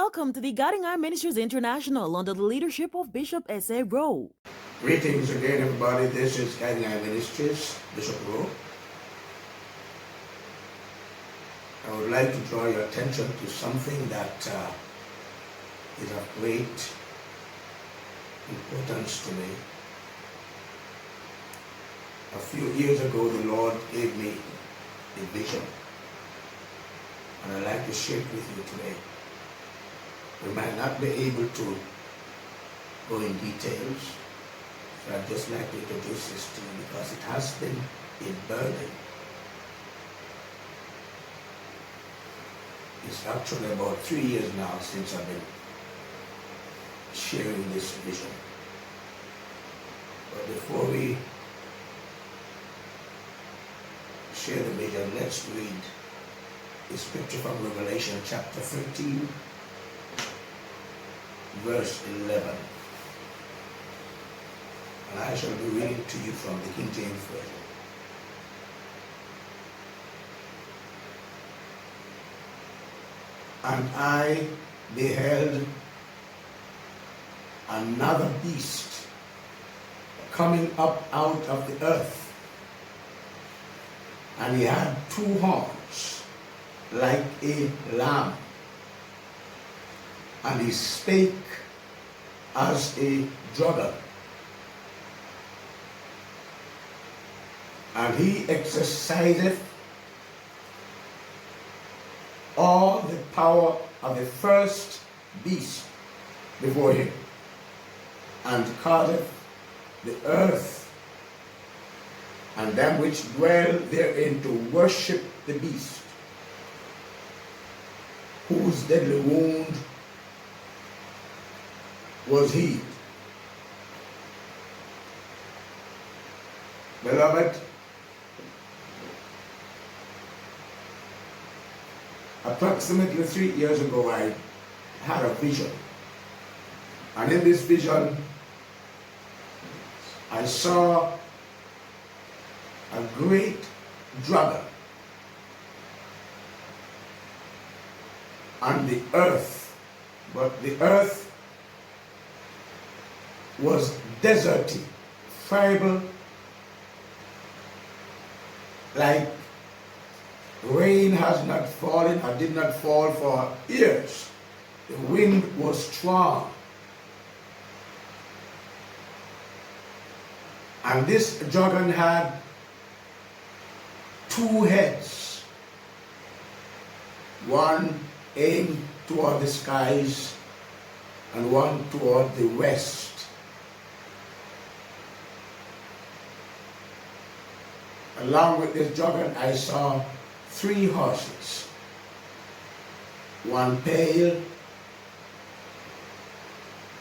welcome to the Guiding Eye Ministries International under the leadership of Bishop S.A. Rowe. Greetings again, everybody. This is Guiding Eye Ministries, Bishop Rowe. I would like to draw your attention to something that is of great importance to me. A few years ago, the Lord gave me a vision, and I'd like to share it with you today. We might not be able to go in details, so I'd just like to introduce this to you because it has been a burden. It's actually about 3 years now since I've been sharing this vision. But before we share the vision, let's read the scripture from Revelation chapter 13, verse 11. And I shall be reading to you from the King James Version. And I beheld another beast coming up out of the earth, and he had 2 horns like a lamb, and he spake as a dragon, and he exerciseth all the power of the first beast before him, and causeth the earth and them which dwell therein to worship the beast, whose deadly wound was healed. Beloved, approximately 3 years ago, I had a vision. And in this vision, I saw a great dragon on the earth, but the earth was deserty, friable, like rain has not fallen or did not fall for years. The wind was strong. And this dragon had 2 heads, one aimed toward the skies and one toward the west. Along with this dragon, I saw 3 horses, one pale,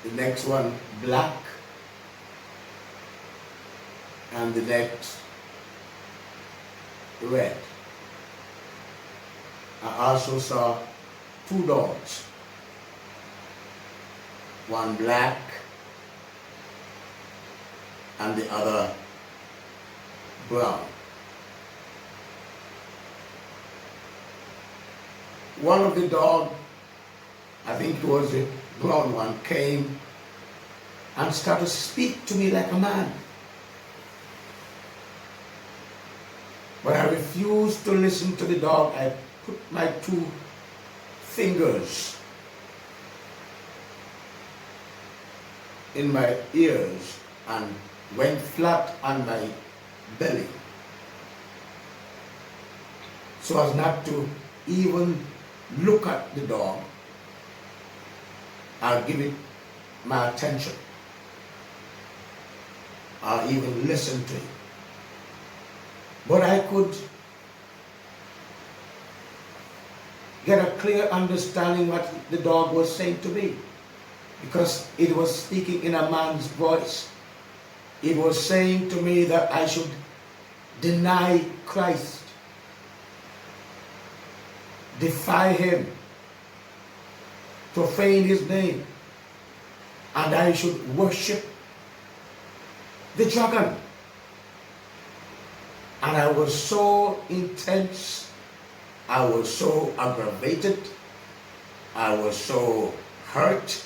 the next one black, and the next red. I also saw 2 dogs, one black and the other brown. One of the dogs, I think it was the brown one, came and started to speak to me like a man. But I refused to listen to the dog. I put my 2 fingers in my ears and went flat on my belly, so as not to even look at the dog. I'll give it my attention. I'll even listen to it. But I could get a clear understanding what the dog was saying to me, because it was speaking in a man's voice. It was saying to me that I should deny Christ, defy him, profane his name, and I should worship the dragon. And I was so intense, I was so aggravated, I was so hurt.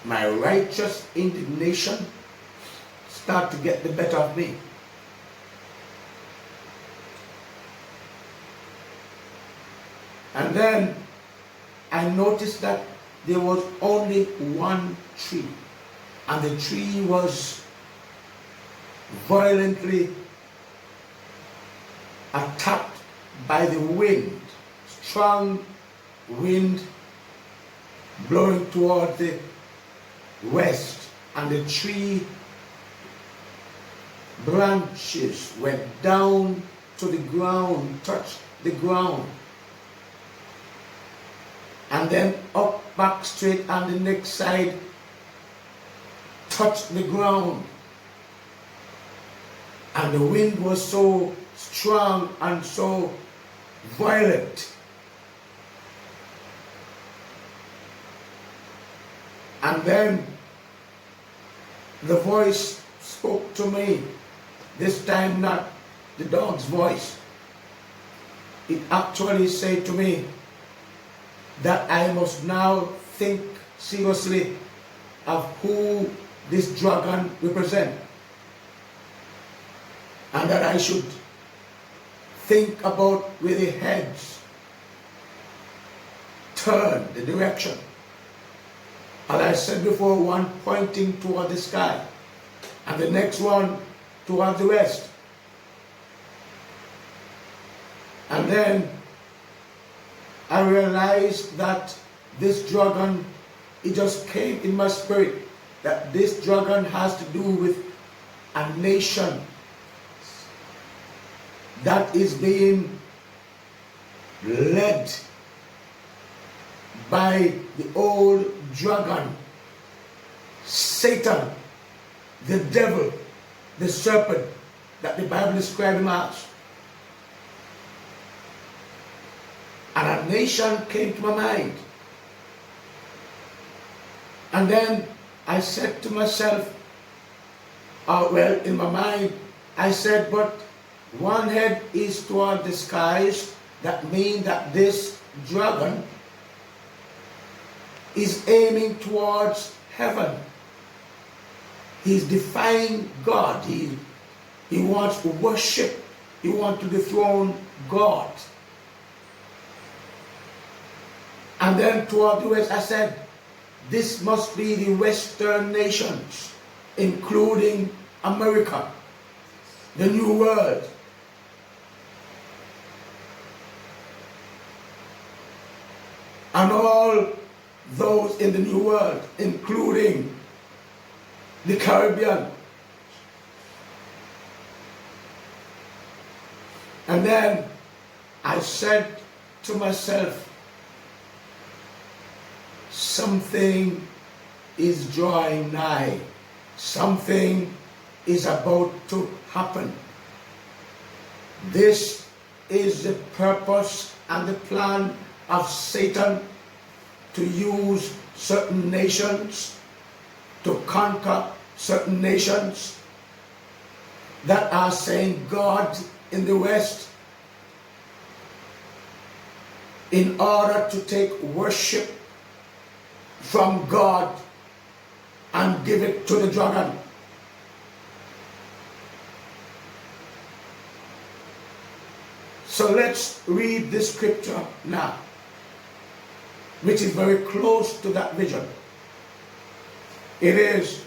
My righteous indignation started to get the better of me. And then I noticed that there was only one tree, and the tree was violently attacked by the wind, strong wind blowing toward the west, and the tree branches went down to the ground, touched the ground, and then up back straight on the next side, touched the ground. And the wind was so strong and so violent. And then the voice spoke to me, this time not the dog's voice. It actually said to me that I must now think seriously of who this dragon represents, and that I should think about where the heads turn, the direction. As I said before, one pointing toward the sky, and the next one toward the west. And then I realized that this dragon, it just came in my spirit, that this dragon has to do with a nation that is being led by the old dragon, Satan, the devil, the serpent that the Bible describes him as. And a nation came to my mind. And then I said to myself, well, in my mind, I said, but one head is toward the skies. That means that this dragon is aiming towards heaven. He's defying God. He wants to worship. He wants to dethrone God. And then toward the west, I said, this must be the Western nations, including America, the New World. And all those in the New World, including the Caribbean. And then I said to myself, something is drawing nigh. Something is about to happen. This is the purpose and the plan of Satan, to use certain nations, to conquer certain nations that are saying God in the West, in order to take worship from God and give it to the dragon. So let's read this scripture now, which is very close to that vision. It is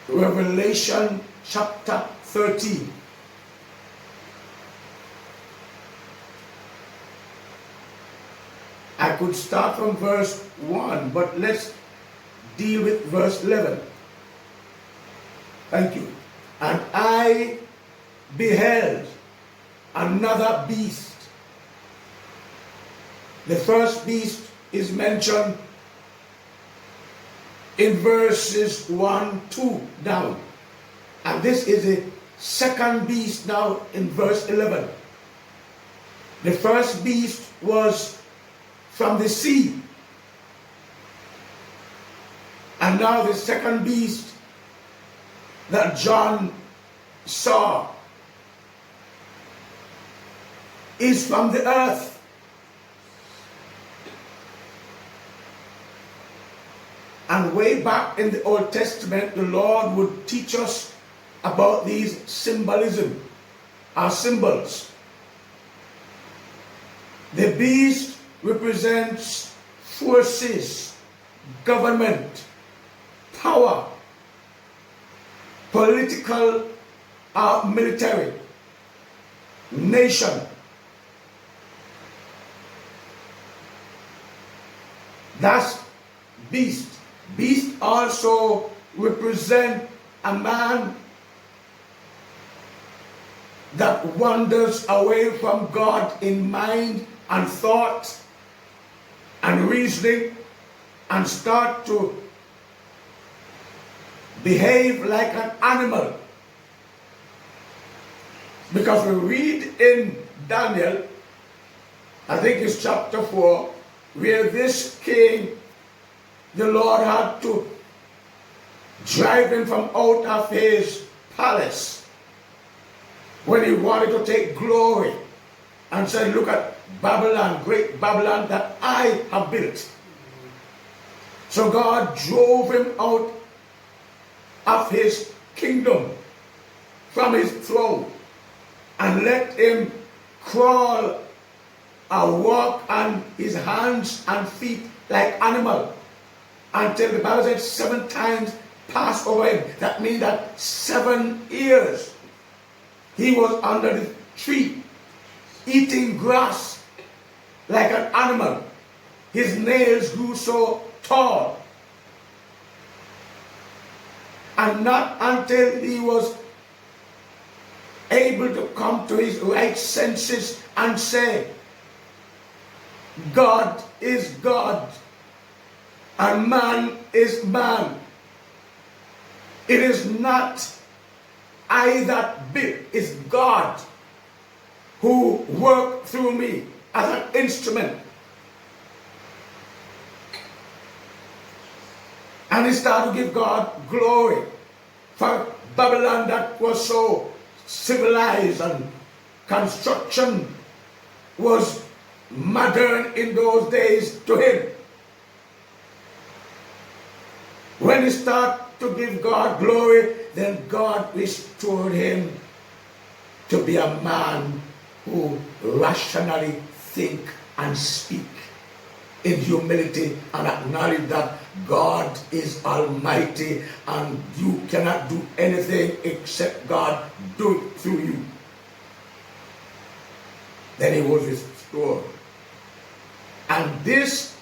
Revelation chapter 13. I could start from verse 1, but let's deal with verse 11. Thank you. And I beheld another beast. The first beast is mentioned in verses 1, 2 down. And this is the second beast now in verse 11. The first beast was from the sea. And now the second beast that John saw is from the earth. And way back in the Old Testament, the Lord would teach us about these symbolism, our symbols. The beast represents forces, government, power, political, military, nation. That's beast. Beast also represent a man that wanders away from God in mind and thought and reasoning and start to behave like an animal. Because we read in Daniel, I think it's chapter 4, where this king, the Lord had to drive him from out of his palace when he wanted to take glory and said, look at Babylon, great Babylon that I have built. So God drove him out of his kingdom, from his throne, and let him crawl or walk on his hands and feet like animal, until the Bible said 7 times passed over him. That means that 7 years he was under the tree, eating grass like an animal. His nails grew so tall. And not until he was able to come to his right senses and say, God is God and man is man. It is not I that built, it's God who worked through me as an instrument. And he started to give God glory for Babylon that was so civilized and construction was modern in those days to him. When he started to give God glory, then God restored him to be a man who rationally think and speak in humility and acknowledge that God is almighty and you cannot do anything except God do it through you. Then he was restored. And this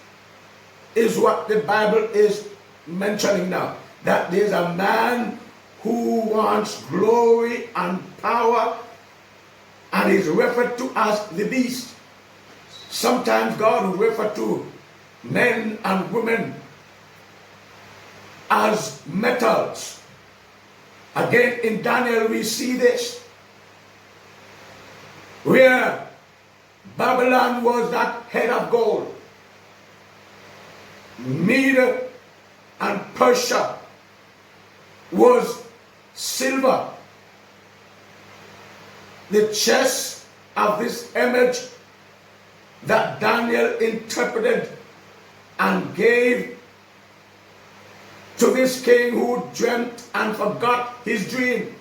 is what the Bible is mentioning now, that there's a man who wants glory and power and is referred to as the beast. Sometimes God will refer to men and women as metals. Again, in Daniel we see this, where Babylon was that head of gold. Media and Persia was silver. The chest of this image that Daniel interpreted and gave to this king who dreamt and forgot his dream,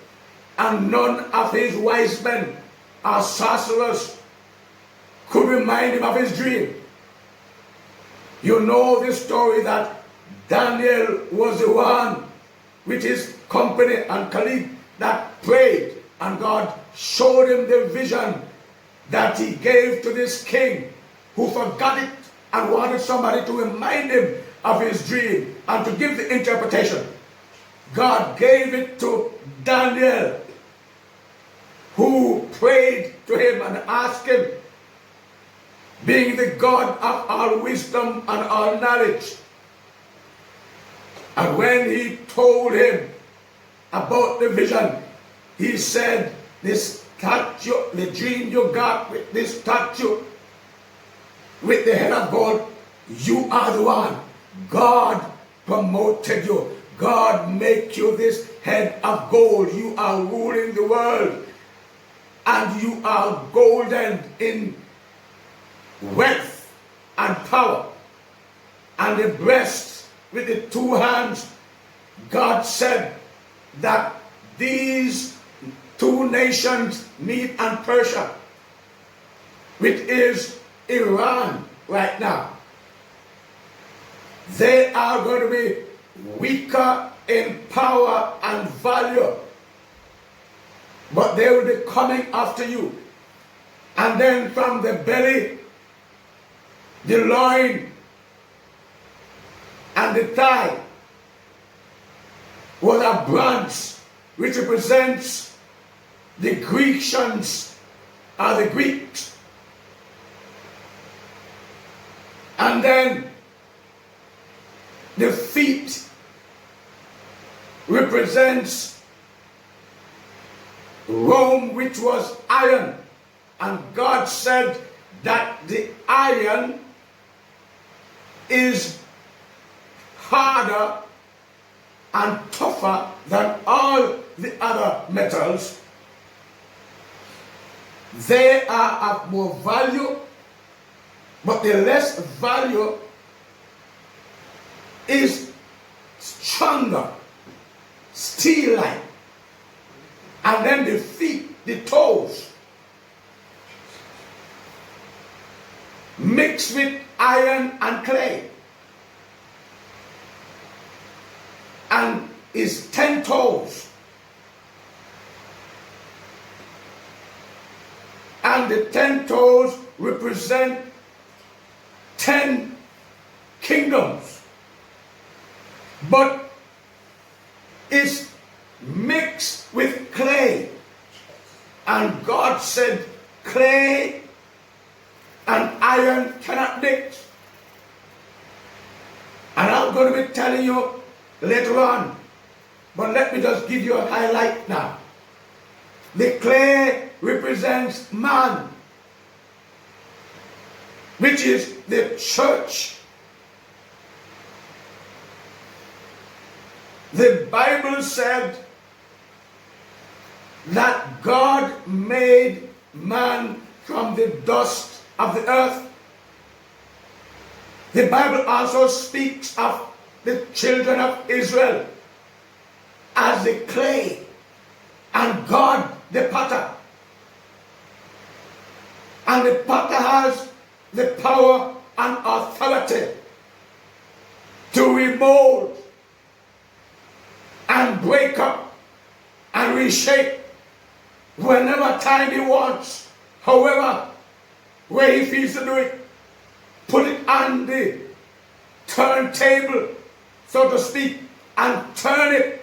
and none of his wise men or sorcerers could remind him of his dream. You know the story that Daniel was the one with his company and colleague that prayed, and God showed him the vision that he gave to this king who forgot it and wanted somebody to remind him of his dream and to give the interpretation. God gave it to Daniel, who prayed to him and asked him, being the God of all wisdom and all knowledge. And when he told him about the vision, he said, this statue, the dream you got with this statue, with the head of gold, you are the one. God promoted you. God make you this head of gold. You are ruling the world. And you are golden in wealth and power. And the breast with the two hands, God said that these two nations, Mede and Persia, which is Iran right now, they are going to be weaker in power and value, but they will be coming after you. And then from the belly, the loin, and the thigh was a branch which represents the Grecians, or the Greeks. And then the feet represents Rome, which was iron. And God said that the iron is harder and tougher than all the other metals. They are of more value, but the less value is stronger, steel-like. And then the feet, the toes, mixed with iron and clay, and is 10 toes. And the 10 toes represent 10 kingdoms. But it's mixed with clay. And God said clay and iron cannot mix. And I'm going to be telling you later on, but let me just give you a highlight now. The clay represents man, which is the church. The Bible said that God made man from the dust of the earth. The Bible also speaks of the children of Israel as the clay and God the potter. And the potter has the power and authority to remold and break up and reshape whenever time he wants, however way he feels to do it. Put it on the turntable, so to speak, and turn it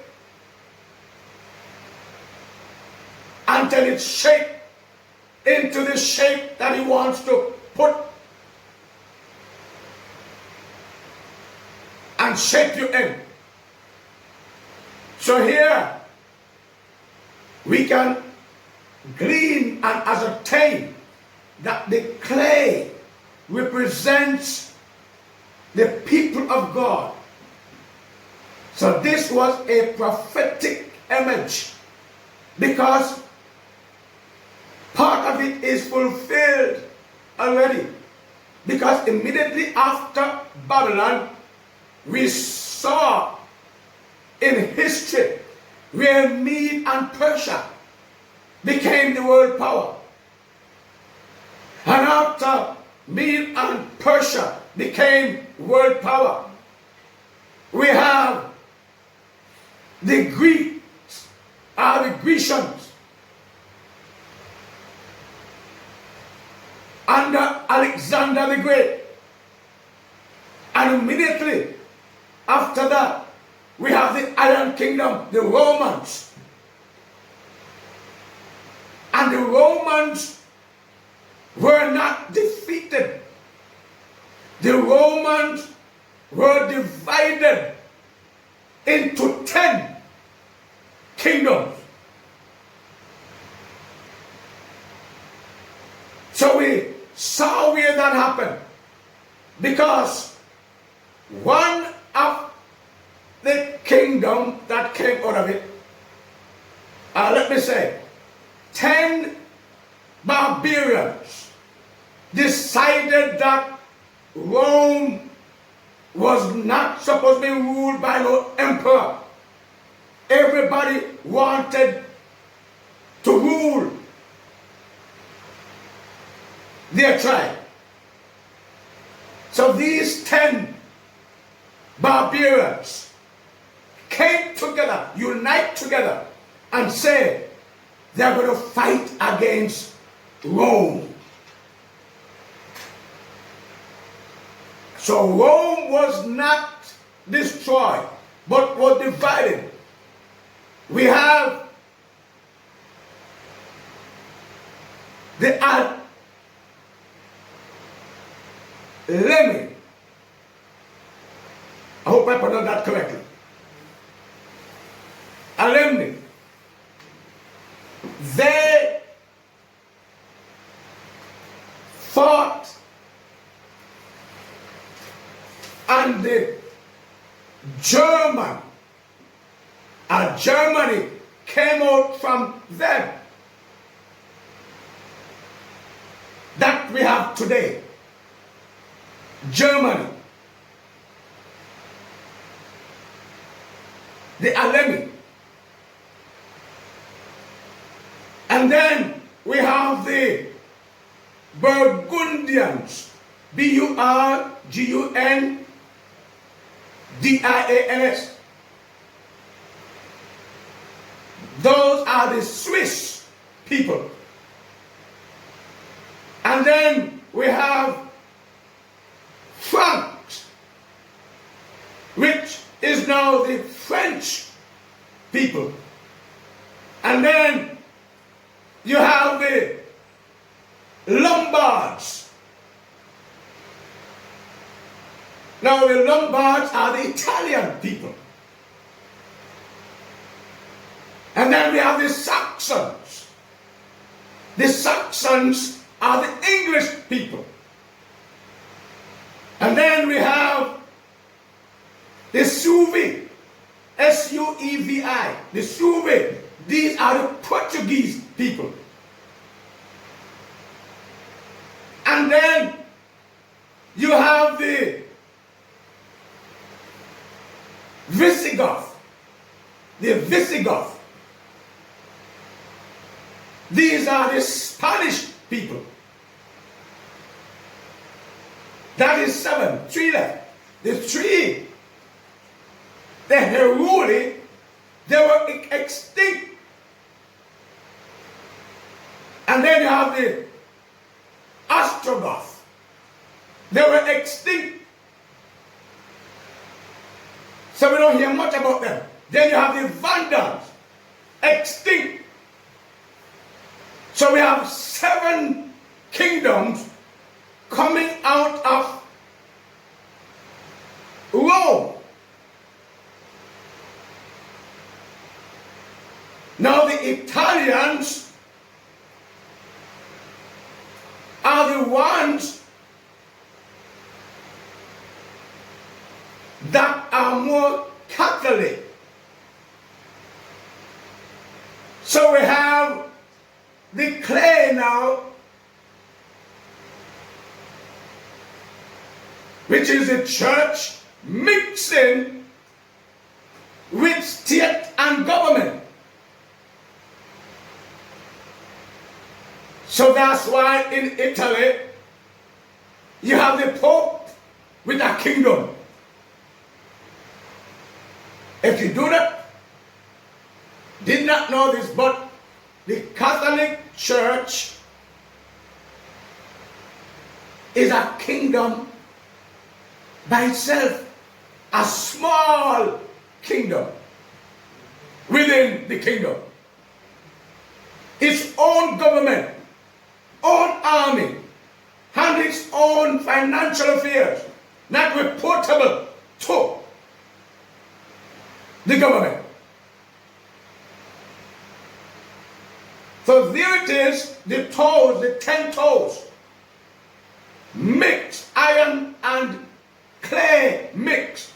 until it's shaped into the shape that he wants to put and shape you in. So here we can glean and ascertain that the clay represents the people of God. So this was a prophetic image, because part of it is fulfilled already. Because immediately after Babylon, we saw in history where Mede and Persia became the world power. And after Mede and Persia became world power, we have the Greeks, the Grecians, under Alexander the Great. And immediately after that, we have the Iron Kingdom, the Romans. And the Romans were not defeated. The Romans were divided into 10 kingdoms. So we saw where that happened, because one of the kingdom that came out of it, let me say, 10 barbarians decided that Rome was not supposed to be ruled by no emperor. Everybody wanted to rule their tribe. So these 10 barbarians came together, unite together, and said they're going to fight against Rome. So Rome was not destroyed, but was divided. We have the Lemmy. I hope I pronounced that correctly. Alemni. They fought, and the Germany came out from them. That we have today. Germany. The Alemi. And then we have the Burgundians. Burgundians. Those are the Swiss people. And then we have Franks, which is now the French people. And then you have the Lombards. Now the Lombards are the Italian people. And then we have the Saxons. The Saxons are the English people. And then we have the Suevi, S-U-E-V-I, the Suevi. These are the Portuguese people. And then you have the Visigoth, These are the Spanish people. That is 7, 3 left. The 3, the Heruli, they were extinct. And then you have the Ostrogoth. They were extinct. So we don't hear much about them. Then you have the Vandals, extinct. So we have 7 kingdoms coming out of Rome. Now the Italians are the ones that are more Catholic. So we have the clay now, which is the church mixing with state and government. So that's why in Italy you have the Pope with a kingdom. If you do that, did not know this, but the Catholic Church is a kingdom by itself, a small kingdom within the kingdom. Its own government, own army, and its own financial affairs, not reportable to the government. So there it is, the toes, the 10 toes, mixed, iron and clay mixed.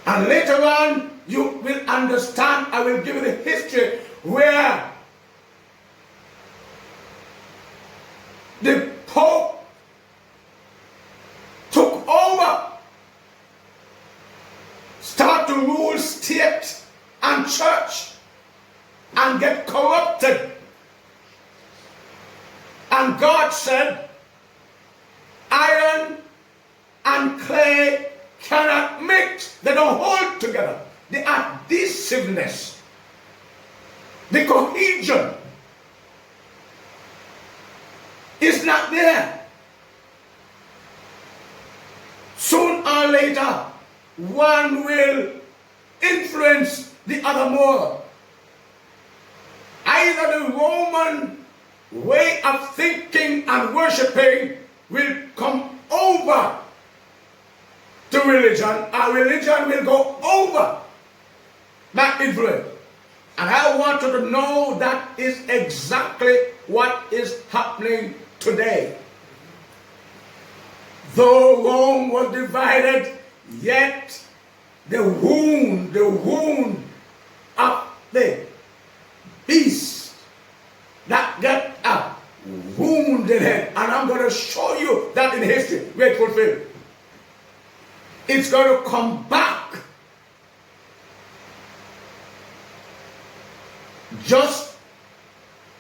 And later on, you will understand, I will give you the history where the Pope took over said, iron and clay cannot mix. They don't hold together. The adhesiveness, the cohesion is not there. Soon or later, one will influence the other more. Either the Roman way of thinking and worshiping will come over to religion, or religion will go over that influence. And I want you to know that is exactly what is happening today. Though Rome was divided, yet the wound of the beast that got a wounded head, and I'm going to show you that in history where it fulfilled. It's going to come back. Just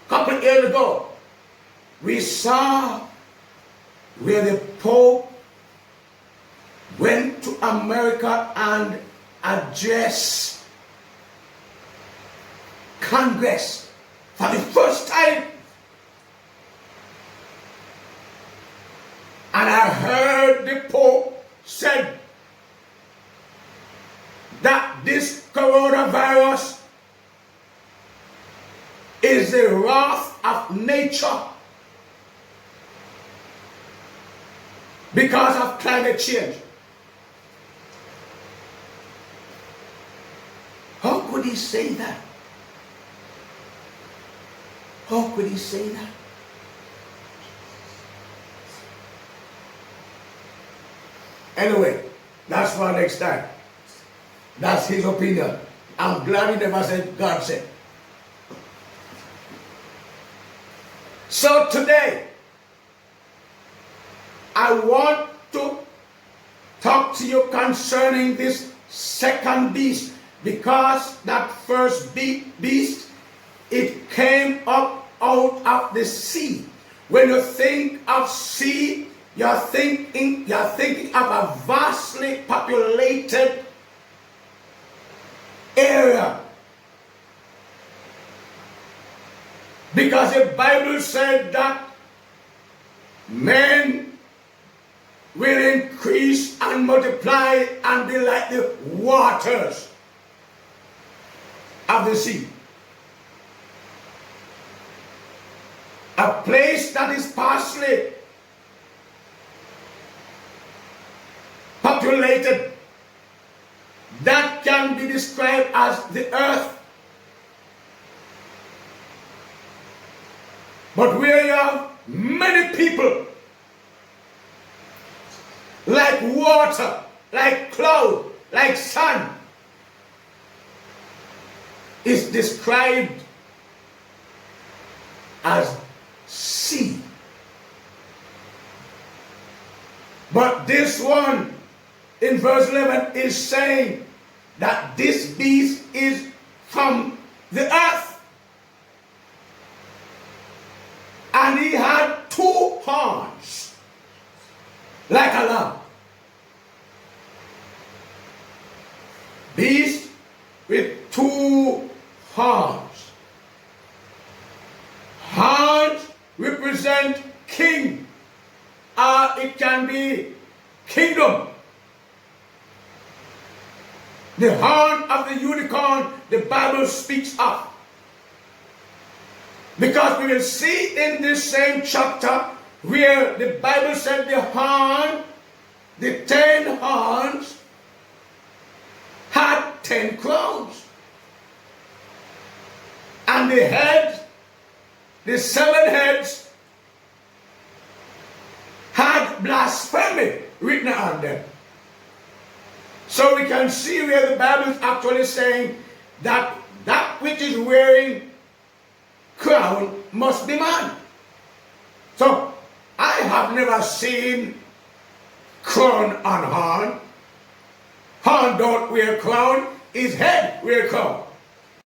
a couple of years ago, we saw where the Pope went to America and addressed Congress for the first time. And I heard the Pope said that this coronavirus is the wrath of nature because of climate change. How could he say that? How could he say that? Anyway, that's for next time. That's his opinion. I'm glad he never said God said. So today, I want to talk to you concerning this second beast, because that first beast, it came up out of the sea. When you think of sea, you're thinking of a vastly populated area. Because the Bible said that men will increase and multiply and be like the waters of the sea. A place that is sparsely populated, that can be described as the earth. But where you have many people, like water, like cloud, like sun, is described as sea. But this one in verse 11 is saying that this beast is from the earth. And he had 2 horns, like a lamb. Beast with 2 horns. Horns represent king, or it can be kingdom. The horn of the unicorn the Bible speaks of. Because we will see in this same chapter where the Bible said the horn, the 10 horns, had 10 crowns. And the head, the 7 heads, had blasphemy written on them. So we can see where the Bible is actually saying that that which is wearing crown must be man. So I have never seen crown on horn. Horn don't wear crown, his head wear crown.